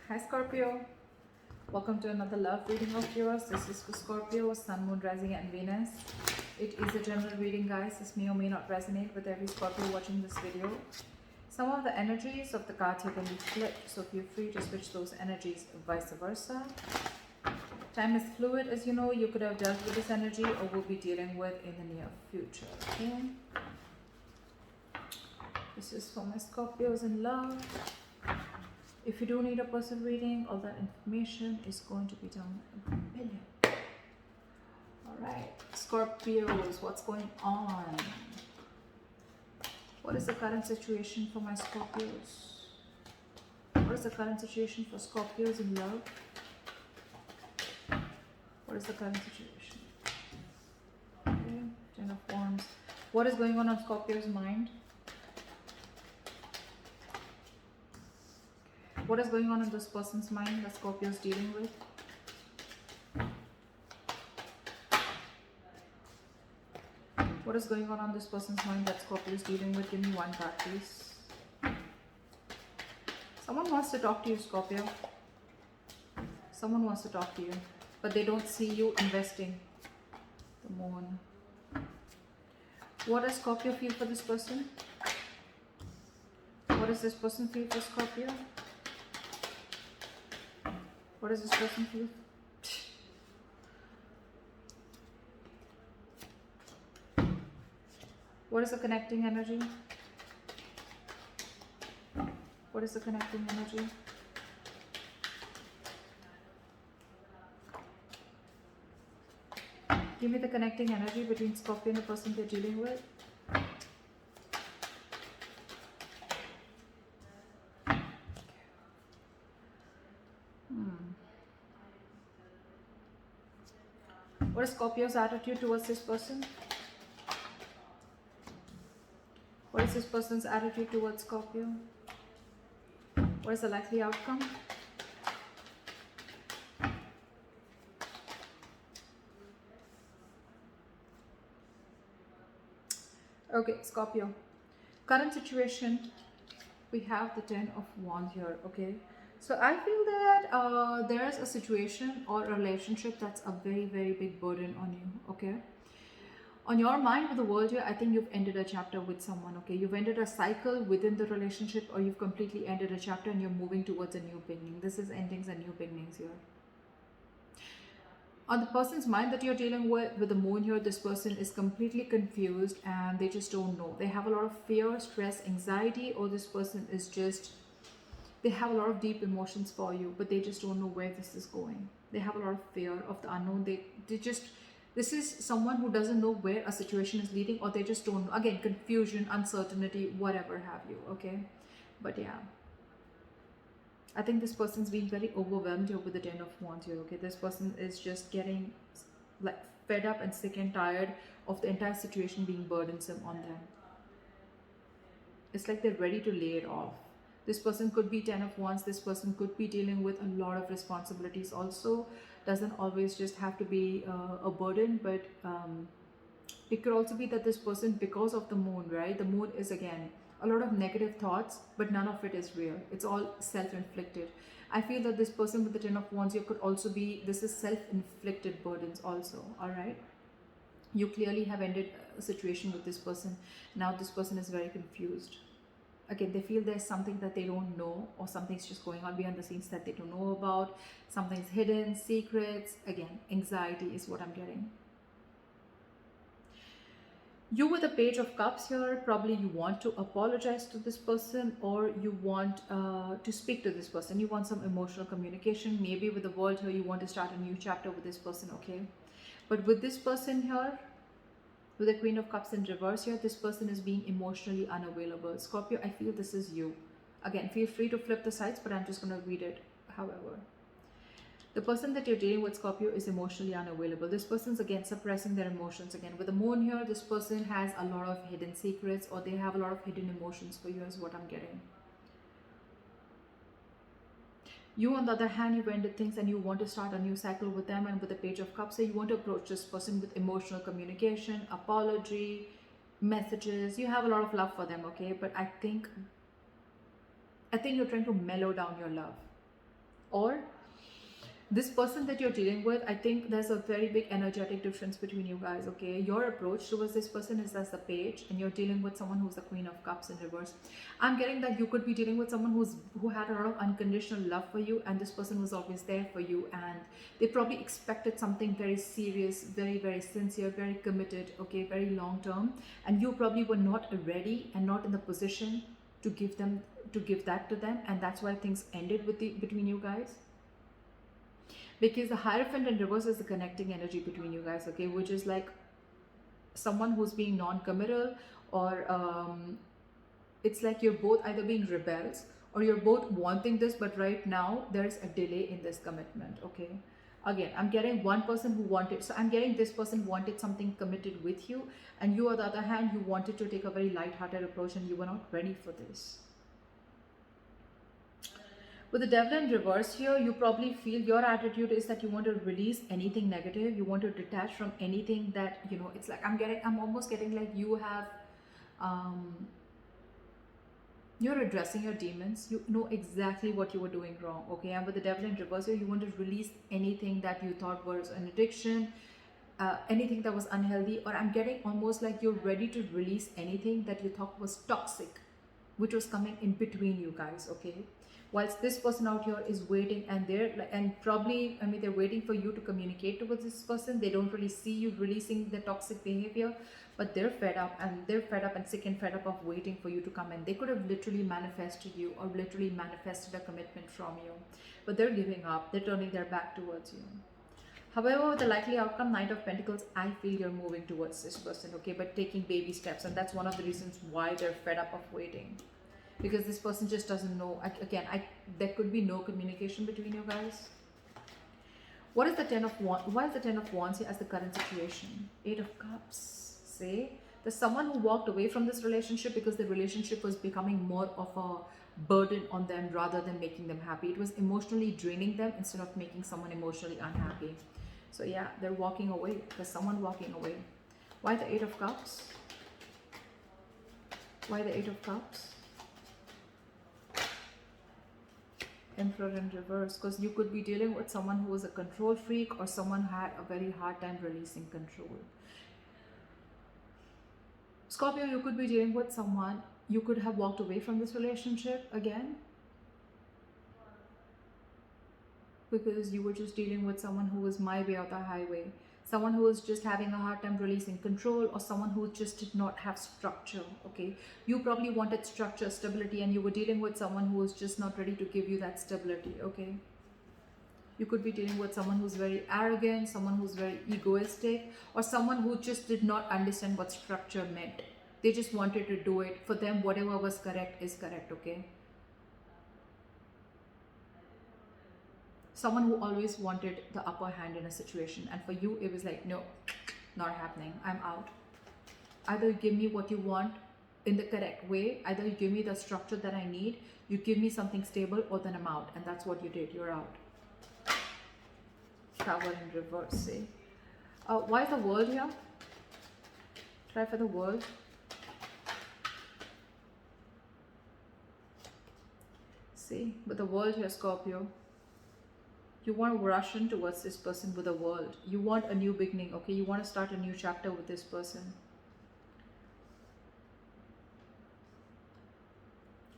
Hi Scorpio, welcome to another love reading of yours. This is for Scorpio, Sun, Moon, Rising and Venus. It is a general reading, guys. This may or may not resonate with every Scorpio watching this video. Some of the energies of the cards are going to be flipped, so feel free to switch those energies vice versa. Time is fluid, as you know. You could have dealt with this energy or will be dealing with in the near future. Okay? This is for my Scorpios in love. If you do need a personal reading, all that information is going to be down below. Alright, Scorpios, what's going on? What is the current situation for my Scorpios? What is the current situation for Scorpios in love? What is the current situation? Okay, Ten of Wands. What is going on Scorpio's mind? What is going on in this person's mind that Scorpio is dealing with? What is going on this person's mind that Scorpio is dealing with? Give me one card, please. Someone wants to talk to you, Scorpio. Someone wants to talk to you, but they don't see you investing. The Moon. What does Scorpio feel for this person? What does this person feel for Scorpio? What does this person feel? What is the connecting energy? What is the connecting energy? Give me the connecting energy between Scorpio and the person they're dealing with. What is Scorpio's attitude towards this person? What is this person's attitude towards Scorpio? What is the likely outcome? Okay, Scorpio. Current situation, we have the Ten of Wands here, okay? So I feel that there is a situation or a relationship that's a very, very big burden on you, okay? On your mind with the world here, I think you've ended a chapter with someone, okay? You've ended a cycle within the relationship, or you've completely ended a chapter and you're moving towards a new beginning. This is endings and new beginnings here. On the person's mind that you're dealing with the Moon here, this person is completely confused and they just don't know. They have a lot of fear, stress, anxiety, or this person is just, they have a lot of deep emotions for you, but they just don't know where this is going. They have a lot of fear of the unknown. They just, this is someone who doesn't know where a situation is leading, or they just don't know. Again, confusion, uncertainty, whatever have you, okay? But yeah, I think this person's being very overwhelmed here with the Ten of Wands here, okay? This person is just getting like fed up and sick and tired of the entire situation being burdensome on them. It's like they're ready to lay it off. This person could be Ten of Wands. This person could be dealing with a lot of responsibilities also. Doesn't always just have to be a burden, but it could also be that this person, because of the Moon, right? The Moon is, again, a lot of negative thoughts, but none of it is real. It's all self-inflicted. I feel that this person with the Ten of Wands here could also be, this is self-inflicted burdens also, all right? You clearly have ended a situation with this person. Now this person is very confused. Again, they feel there's something that they don't know, or something's just going on behind the scenes that they don't know about. Something's hidden, secrets. Again, anxiety is what I'm getting. You with the Page of Cups here, probably you want to apologize to this person, or you want to speak to this person. You want some emotional communication. Maybe with the World here, you want to start a new chapter with this person, okay? But with this person here, with the Queen of Cups in reverse here, this person is being emotionally unavailable. Scorpio, I feel this is you. Again, feel free to flip the sides, but I'm just going to read it however. The person that you're dealing with, Scorpio, is emotionally unavailable. This person's, again, suppressing their emotions. Again, with the Moon here, this person has a lot of hidden secrets, or they have a lot of hidden emotions for you, is what I'm getting. You, on the other hand, you've ended things and you want to start a new cycle with them. And with the Page of Cups, so you want to approach this person with emotional communication, apology, messages. You have a lot of love for them, okay? But I think you're trying to mellow down your love. Or this person that you're dealing with, I think there's a very big energetic difference between you guys. Okay, your approach towards this person is as the page, and you're dealing with someone who's the Queen of Cups in reverse. I'm getting that you could be dealing with someone who had a lot of unconditional love for you, and this person was always there for you, and they probably expected something very serious, very, very sincere, very committed, okay, very long term, and you probably were not ready and not in the position to give that to them, and that's why things ended between you guys. Because the Hierophant in reverse is the connecting energy between you guys, okay, which is like someone who's being non-committal, or it's like you're both either being rebels or you're both wanting this, but right now there's a delay in this commitment. Okay, again, I'm getting one person who wanted, so I'm getting this person wanted something committed with you, and you on the other hand, you wanted to take a very light-hearted approach and you were not ready for this. With the Devil in reverse here, you probably feel your attitude is that you want to release anything negative. You want to detach from anything that, you know, it's like I'm almost getting like you have, you're addressing your demons. You know exactly what you were doing wrong. Okay, and with the Devil in reverse here, you want to release anything that you thought was an addiction, anything that was unhealthy, or I'm getting almost like you're ready to release anything that you thought was toxic, which was coming in between you guys. Okay, whilst this person out here is waiting, and they're like, and probably, I mean, they're waiting for you to communicate towards this person. They don't really see you releasing the toxic behavior, but they're fed up, and sick and fed up of waiting for you to come in. They could have literally manifested you, or literally manifested a commitment from you, but they're giving up. They're turning their back towards you. However, the likely outcome, Knight of Pentacles, I feel you're moving towards this person, okay, but taking baby steps, and that's one of the reasons why they're fed up of waiting. Because this person just doesn't know. Again, there could be no communication between you guys. What is the Ten of Wands? Why is the Ten of Wands here as the current situation? Eight of Cups. Say there's someone who walked away from this relationship because the relationship was becoming more of a burden on them rather than making them happy. It was emotionally draining them instead of making someone emotionally unhappy. So yeah, they're walking away. There's someone walking away. Why the Eight of Cups? Why the Eight of Cups? Emperor in reverse, because you could be dealing with someone who was a control freak, or someone who had a very hard time releasing control. Scorpio, you could be dealing with someone, you could have walked away from this relationship again because you were just dealing with someone who was my way or the highway, someone who was just having a hard time releasing control, or someone who just did not have structure. Okay, you probably wanted structure, stability, and you were dealing with someone who was just not ready to give you that stability. Okay, you could be dealing with someone who's very arrogant, someone who's very egoistic, or someone who just did not understand what structure meant. They just wanted to do it. For them, whatever was correct is correct. Okay, someone who always wanted the upper hand in a situation, and for you it was like, no, not happening, I'm out. Either you give me what you want in the correct way, either you give me the structure that I need, you give me something stable, or then I'm out. And that's what you did. You're out. Tower in reverse. See, why is the World here? Try for the World. See, with the World here, Scorpio, you want to rush in towards this person with the World. You want a new beginning. Okay, you want to start a new chapter with this person.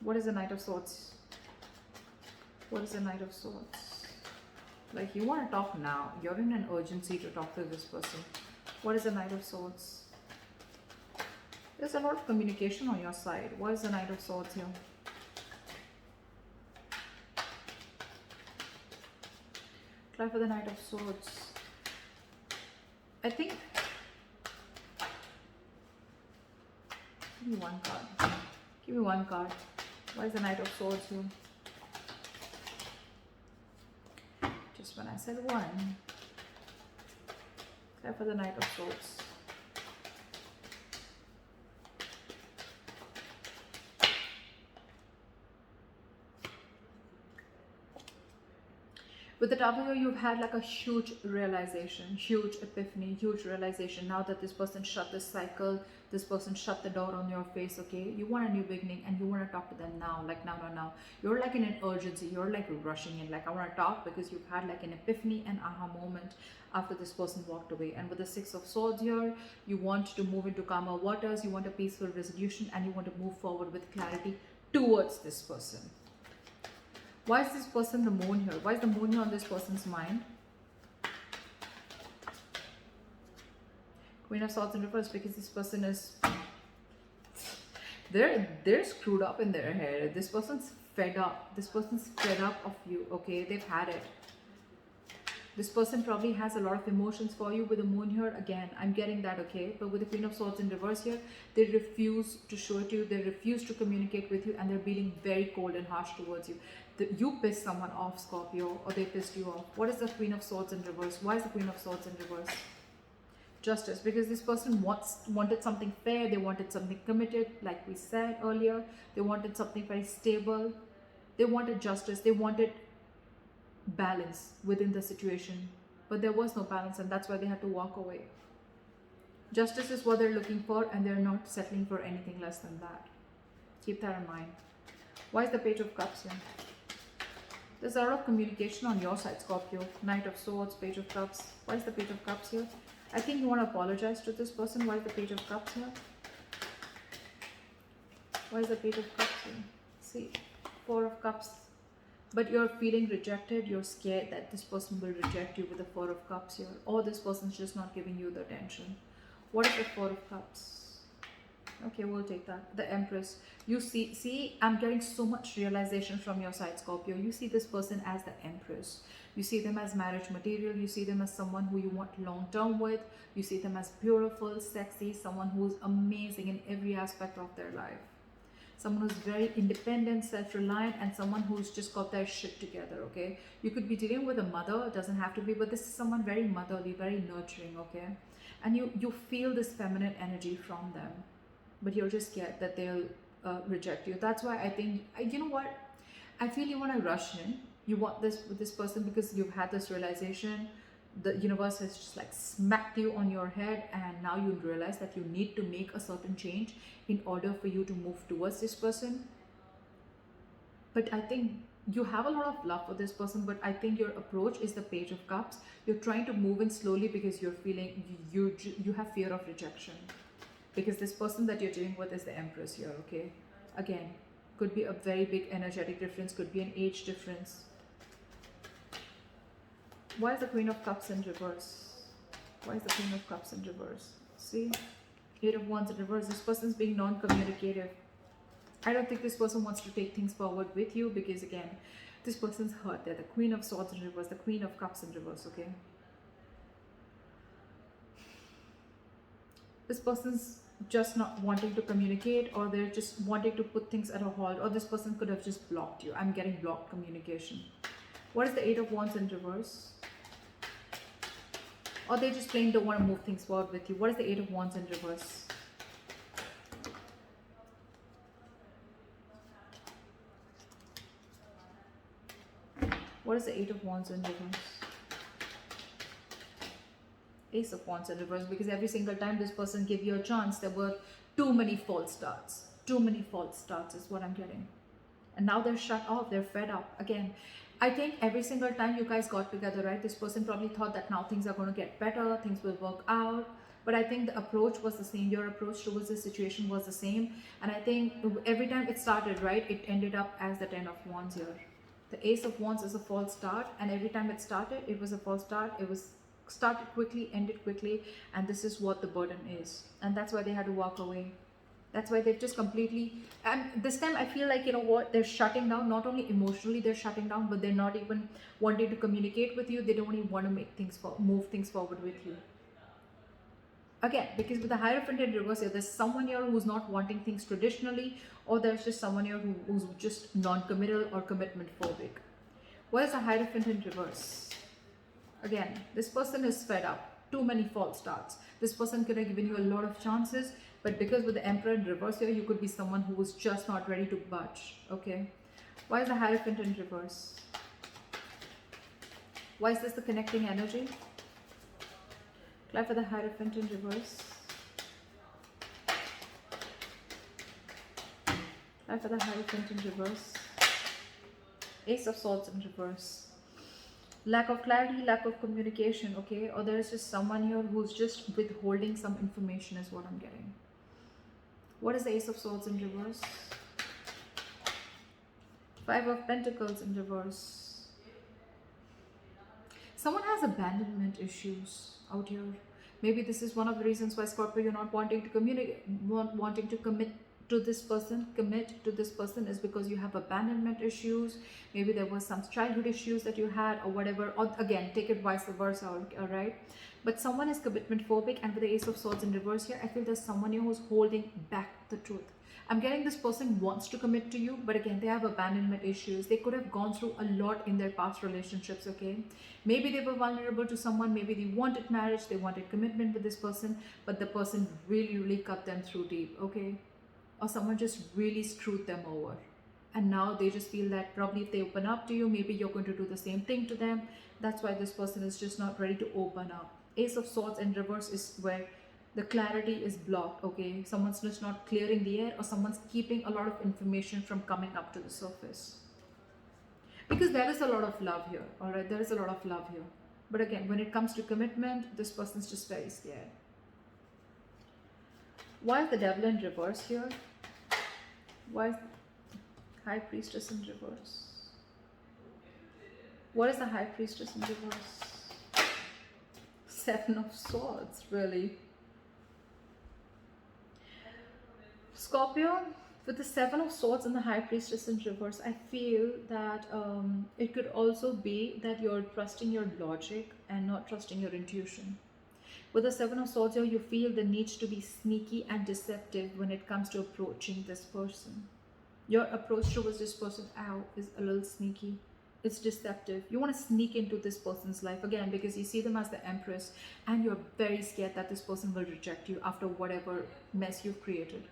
What is the Knight of Swords? What is the Knight of Swords? Like, you want to talk now. You're in an urgency to talk to this person. What is the Knight of Swords? There's a lot of communication on your side. What is the Knight of Swords here? Try for the Knight of Swords. I think... Give me one card. Give me one card. Why is the Knight of Swords here? Just when I said one. Try for the Knight of Swords. With the Tower here, you've had like a huge realization, huge epiphany, huge realization. Now that this person shut this cycle, this person shut the door on your face, okay? You want a new beginning and you want to talk to them now, like now. You're like in an urgency, you're like rushing in, like I want to talk because you've had like an epiphany and aha moment after this person walked away. And with the Six of Swords here, you want to move into calmer waters, you want a peaceful resolution, and you want to move forward with clarity towards this person. Why is this person the moon here? Why is the moon here on this person's mind? Queen of Swords in reverse, because this person is, they're screwed up in their head. This person's fed up. This person's fed up of you, okay? They've had it. This person probably has a lot of emotions for you. With the moon here, again, I'm getting that, okay? But with the Queen of Swords in reverse here, they refuse to show it to you. They refuse to communicate with you, and they're being very cold and harsh towards you. You pissed someone off, Scorpio, or they pissed you off. What is the Queen of Swords in reverse? Why is the Queen of Swords in reverse? Justice, because this person wanted something fair. They wanted something committed, like we said earlier. They wanted something very stable. They wanted justice. They wanted balance within the situation, but there was no balance, and that's why they had to walk away. Justice is what they're looking for, and they're not settling for anything less than that. Keep that in mind. Why is the Page of Cups here? There's a lot of communication on your side, Scorpio. Knight of Swords, Page of Cups. Why is the Page of Cups here? I think you want to apologize to this person. Why is the Page of Cups here? Why is the Page of Cups here? See, Four of Cups. But you're feeling rejected. You're scared that this person will reject you with the Four of Cups here. Or this person's just not giving you the attention. What is the Four of Cups? Okay, we'll take that. The Empress. You see, I'm getting so much realization from your side, Scorpio. You see this person as the Empress. You see them as marriage material. You see them as someone who you want long term with. You see them as beautiful, sexy, someone who's amazing in every aspect of their life. Someone who's very independent, self-reliant, and someone who's just got their shit together, okay? You could be dealing with a mother, it doesn't have to be, but this is someone very motherly, very nurturing, okay? And you feel this feminine energy from them, but you're just scared that they'll reject you. That's why I think, you know what? I feel you want to rush in. You want this with this person because you've had this realization. The universe has just like smacked you on your head, and now you realize that you need to make a certain change in order for you to move towards this person. But I think you have a lot of love for this person, but I think your approach is the Page of Cups. You're trying to move in slowly because you're feeling you have fear of rejection, because this person that you're dealing with is the Empress here, okay? Again, could be a very big energetic difference, could be an age difference. Why is the Queen of Cups in reverse? Why is the Queen of Cups in reverse? See? Eight of Wands in reverse. This person's being non-communicative. I don't think this person wants to take things forward with you because, again, this person's hurt. They're the Queen of Swords in reverse, the Queen of Cups in reverse, okay? This person's just not wanting to communicate, or they're just wanting to put things at a halt, or this person could have just blocked you. I'm getting blocked communication. What is the Eight of Wands in reverse? Or they just plain don't want to move things forward with you. What is the Eight of Wands in reverse? What is the Eight of Wands in reverse? Ace of Wands in reverse, because every single time this person gave you a chance, there were too many false starts. Too many false starts is what I'm getting. And now they're shut off, they're fed up. Again, I think every single time you guys got together, right, this person probably thought that now things are going to get better, things will work out. But I think the approach was the same. Your approach towards the situation was the same. And I think every time it started, right, it ended up as the Ten of Wands here. The Ace of Wands is a false start. And every time it started, it was a false start. It was started quickly, ended quickly. And this is what the burden is. And that's why they had to walk away. That's why they've just completely, and this time I feel like, you know what, they're shutting down. Not only emotionally they're shutting down, but they're not even wanting to communicate with you. They don't even want to make things move things forward with you. Again, because with the Hierophant in reverse here, there's someone here who's not wanting things traditionally, or there's just someone here who's just non-committal or commitment phobic. What is the Hierophant in reverse? Again, this person is fed up. Too many false starts. This person could have given you a lot of chances, but because with the Emperor in reverse here, you could be someone who was just not ready to budge, okay? Why is the Hierophant in reverse? Why is this the connecting energy? Clap for the Hierophant in reverse. Clap for the Hierophant in reverse. Ace of Swords in reverse. Lack of clarity, lack of communication, okay? Or there is just someone here who's just withholding some information is what I'm getting. What is the Ace of Swords in reverse? Five of Pentacles in reverse. Someone has abandonment issues out here. Maybe this is one of the reasons why, Scorpio, you're not wanting to communicate, wanting to commit to this person, is because you have abandonment issues. Maybe there was some childhood issues that you had or whatever. Or again, take it vice versa, all right? But someone is commitment phobic, and with the Ace of Swords in reverse here, I feel there's someone here who's holding back the truth. I'm getting this person wants to commit to you, but again, they have abandonment issues. They could have gone through a lot in their past relationships, okay? Maybe they were vulnerable to someone. Maybe they wanted marriage. They wanted commitment with this person, but the person really, really cut them through deep, okay? Or someone just really screwed them over. And now they just feel that probably if they open up to you, maybe you're going to do the same thing to them. That's why this person is just not ready to open up. Ace of Swords in reverse is where the clarity is blocked, okay? Someone's just not clearing the air, or someone's keeping a lot of information from coming up to the surface. Because there is a lot of love here, all right? There is a lot of love here. But again, when it comes to commitment, this person's just very scared. Why is the Devil in reverse here? Why is High Priestess in reverse? What is the High Priestess in reverse? Seven of Swords, really. Scorpio, with the Seven of Swords and the High Priestess in reverse, I feel that it could also be that you're trusting your logic and not trusting your intuition. With the Seven of Swords here, you feel the need to be sneaky and deceptive when it comes to approaching this person. Your approach towards this person is a little sneaky. It's deceptive. You want to sneak into this person's life again because you see them as the Empress, and you're very scared that this person will reject you after whatever mess you've created.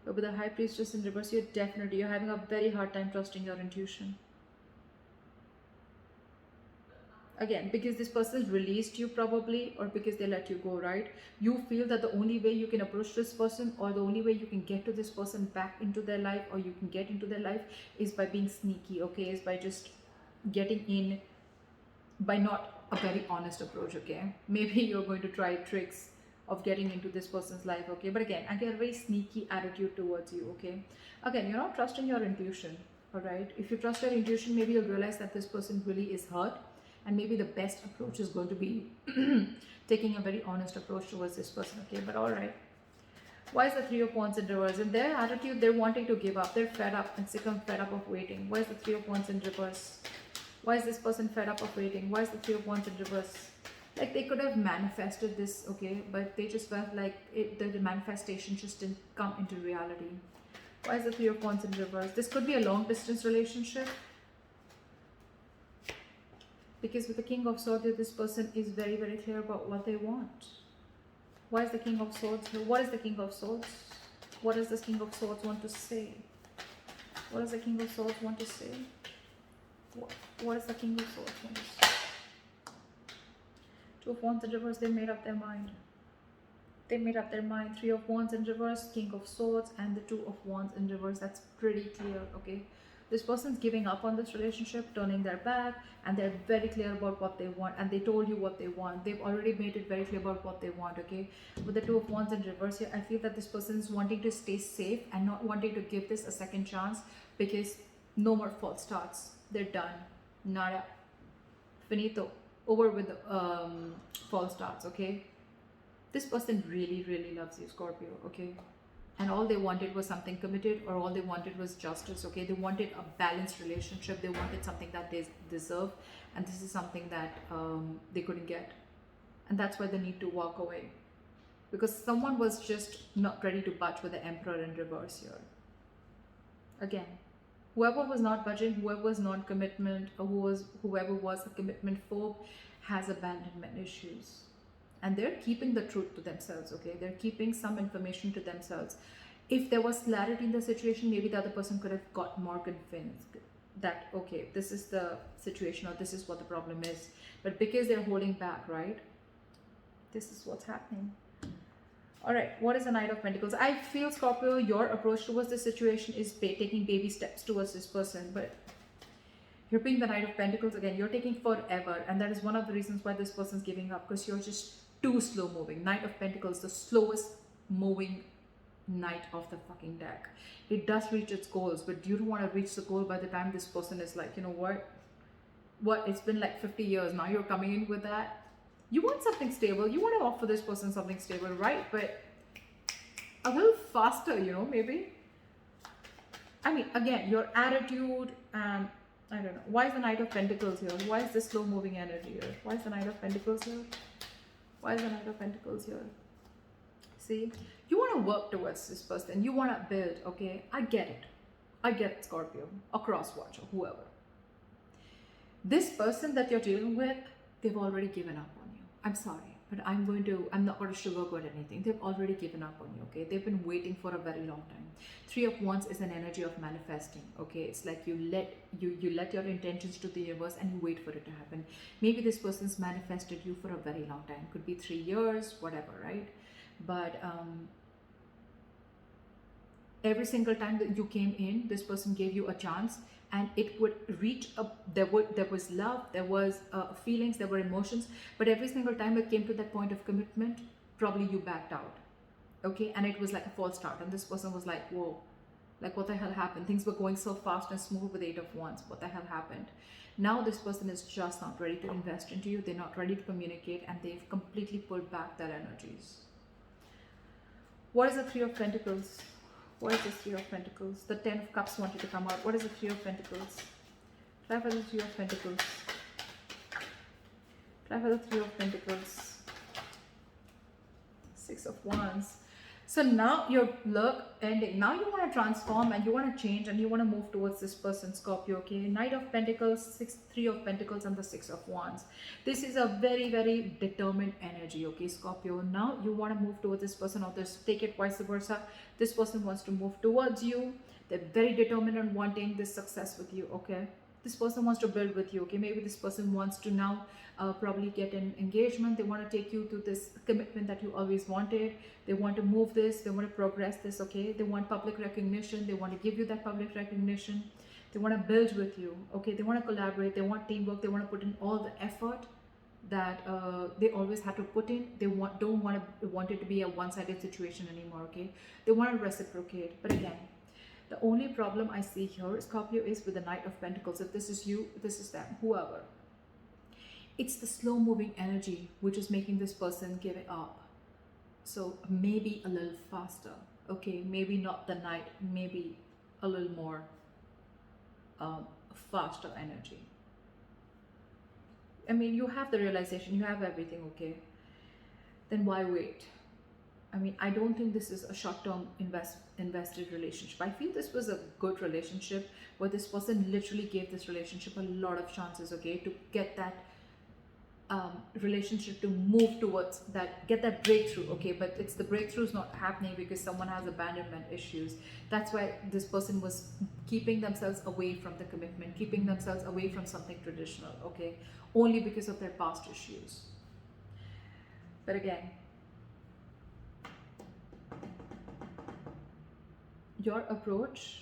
But with the High Priestess in reverse, you're having a very hard time trusting your intuition. Again, because this person released you probably, or because they let you go, right? You feel that the only way you can approach this person, or the only way you can get to this person back into their life, or you can get into their life, is by being sneaky, okay? Is by just getting in, by not a very honest approach, okay? Maybe you're going to try tricks of getting into this person's life, okay? But again, I get a very sneaky attitude towards you, okay? Again, you're not trusting your intuition, all right? If you trust your intuition, maybe you'll realize that this person really is hurt. And maybe the best approach is going to be taking a very honest approach towards this person, okay? But all right. Why is the Three of Wands in reverse? In their attitude, they're wanting to give up. They're fed up and sick and fed up of waiting. Why is the Three of Wands in reverse? Why is this person fed up of waiting? Why is the Three of Wands in reverse? Like they could have manifested this, okay? But they just felt like the manifestation just didn't come into reality. Why is the Three of Wands in reverse? This could be a long distance relationship. Because with the King of Swords, this person is very, very clear about what they want. Why is the King of Swords here? What is the King of Swords? What does this King of Swords want to say? What does the King of Swords want to say? What does the King of Swords want to say? Two of Wands in reverse, they made up their mind. They made up their mind. Three of Wands in reverse, King of Swords, and the Two of Wands in reverse. That's pretty clear, okay? This person's giving up on this relationship, turning their back, and they're very clear about what they want, and they told you what they want. They've already made it very clear about what they want, okay? With the Two of Wands in reverse here, I feel that this person is wanting to stay safe and not wanting to give this a second chance, because no more false starts. They're done. Nada. Finito. Over with the false starts, okay? This person really, really loves you, Scorpio, okay? And all they wanted was something committed, or all they wanted was justice, okay? They wanted a balanced relationship. They wanted something that they deserve, and this is something that they couldn't get. And that's why they need to walk away, because someone was just not ready to budge with the Emperor in reverse here. Again, whoever was not budging, whoever was non-commitment, or whoever was a commitment phobe, has abandonment issues. And they're keeping the truth to themselves, okay? They're keeping some information to themselves. If there was clarity in the situation, maybe the other person could have got more convinced. that, okay, this is the situation or this is what the problem is. But because they're holding back, right? This is what's happening. All right, what is the Knight of Pentacles? I feel, Scorpio, your approach towards this situation is taking baby steps towards this person, but you're being the Knight of Pentacles again. You're taking forever, and that is one of the reasons why this person's giving up, because you're just too slow moving. Knight of Pentacles, the slowest moving knight of the fucking deck. It does reach its goals, but you don't want to reach the goal by the time this person is like, you know what, it's been like 50 years now, you're coming in with that. You want something stable, you want to offer this person something stable, right? But a little faster, you know, maybe. I mean, again, your attitude, and I don't know, why is the Knight of Pentacles here? Why is this slow moving energy here? Why is the Knight of Pentacles here? Why is the Knight of Pentacles here? See, you want to work towards this person, you want to build, okay? I get it, Scorpio, a cross watcher, whoever. This person that you're dealing with, they've already given up on you. I'm sorry, but I'm not going to sugarcoat anything. They've already given up on you, okay? They've been waiting for a very long time. Three of Wands is an energy of manifesting, okay? It's like you let your intentions to the universe and you wait for it to happen. Maybe this person's manifested you for a very long time. Could be 3 years, whatever, right? But every single time that you came in, this person gave you a chance, and it would reach up. There was love, there was feelings, there were emotions, but every single time it came to that point of commitment, probably you backed out, okay? And it was like a false start, and this person was like, whoa, like what the hell happened? Things were going so fast and smooth with 8 of Wands. What the hell happened? Now this person is just not ready to invest into you. They're not ready to communicate, and they've completely pulled back their energies. What is the Three of Pentacles? What is the Three of Pentacles? The 10 of Cups wanted to come out. What is the Three of Pentacles? Try for the Three of Pentacles. Try for the Three of Pentacles. Six of Wands. So now your luck ending. Now you want to transform and you want to change and you want to move towards this person, Scorpio, okay? Knight of Pentacles, Three of Pentacles, and the Six of Wands. This is a very, very determined energy, okay, Scorpio? Now you want to move towards this person, or take it vice versa. This person wants to move towards you. They're very determined on wanting this success with you, okay? This person wants to build with you, okay? Maybe this person wants to now probably get an engagement. They want to take you to this commitment that you always wanted. They want to move this. They want to progress this, okay? They want public recognition. They want to give you that public recognition. They want to build with you, okay? They want to collaborate. They want teamwork. They want to put in all the effort that they always had to put in. They don't want it to be a one-sided situation anymore, okay? They want to reciprocate. But again, the only problem I see here, Scorpio, is with the Knight of Pentacles. If this is you, this is them, whoever. It's the slow moving energy which is making this person give it up. So maybe a little faster, okay? Maybe not the Knight, maybe a little more faster energy. I mean, you have the realization, you have everything, okay? Then why wait? I mean, I don't think this is a short-term invested relationship. I feel this was a good relationship where this person literally gave this relationship a lot of chances, okay, to get that relationship to move towards that, get that breakthrough, okay? But it's the breakthrough's not happening because someone has abandonment issues. That's why this person was keeping themselves away from the commitment, keeping themselves away from something traditional, okay? Only because of their past issues. But again, your approach,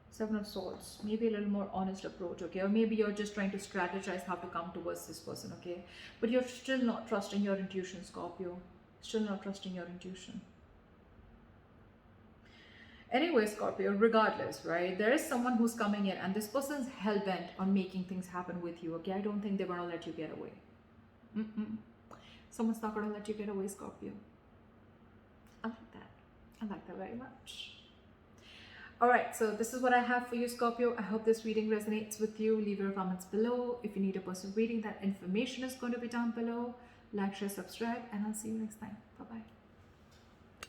Seven of Swords, maybe a little more honest approach, okay? Or maybe you're just trying to strategize how to come towards this person, okay? But you're still not trusting your intuition, Scorpio. Still not trusting your intuition. Anyway, Scorpio, regardless, right? There is someone who's coming in and this person's hell-bent on making things happen with you, okay? I don't think they're going to let you get away. Someone's not going to let you get away, Scorpio. I like that. I like that very much. All right, so this is what I have for you, Scorpio. I hope this reading resonates with you. Leave your comments below. If you need a personal reading, that information is going to be down below. Like, share, subscribe, and I'll see you next time.